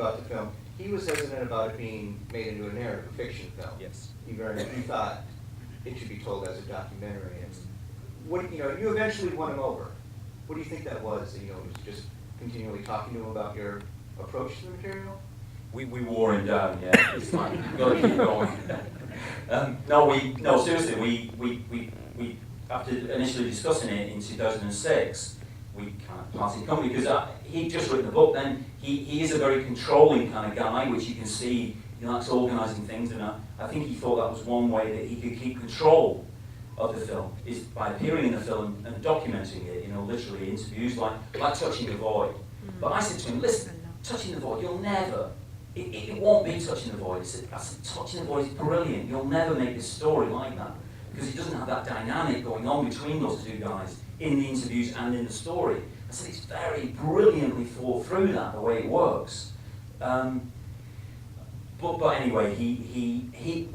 about the film. He was hesitant about it being made into a narrative, a fiction film. Yes. He thought it should be told as a documentary. And what, you eventually won him over. What do you think that was? Was just continually talking to him about your approach to the material? We wore him down, yeah. It's fine. We've got to keep going. No, seriously, we after initially discussing it in 2006, we kind of parted company because he'd just written a book. Then he is a very controlling kind of guy, which you can see. He likes organising things, and I think he thought that was one way that he could keep control of the film, is by appearing in the film and documenting it. Literally interviews like Touching the Void. But I said to him, listen, Touching the Void, you'll never. It won't be Touching the Void. I said, Touching the Void is brilliant. You'll never make this story like that because it doesn't have that dynamic going on between those two guys in the interviews and in the story. I said it's very brilliantly thought through that the way it works. But anyway, he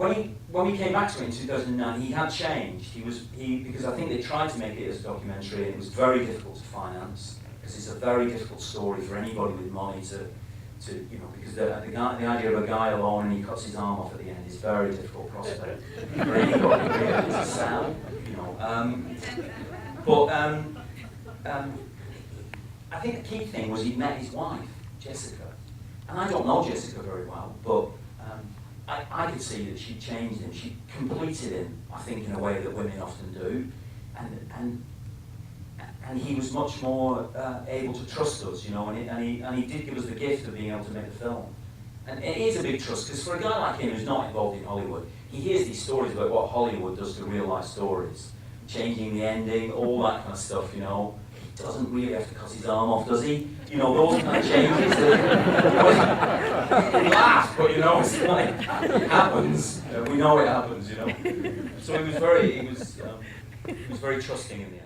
when we came back to it in 2009, he had changed. Because I think they tried to make it as a documentary, and it was very difficult to finance because it's a very difficult story for anybody with money to because the idea of a guy alone and he cuts his arm off at the end is a very difficult prospect for anybody really to sell, I think the key thing was he met his wife, Jessica. And I don't know Jessica very well, but I could see that she changed him. She completed him, I think, in a way that women often do. And he was much more able to trust us, and he did give us the gift of being able to make the film. And it is a big trust, because for a guy like him who's not involved in Hollywood, he hears these stories about what Hollywood does to real life stories, changing the ending, all that kind of stuff, He doesn't really have to cut his arm off, does he? Those kind of changes. We laugh, but it's like, it happens. We know it happens, So he was very trusting in the end.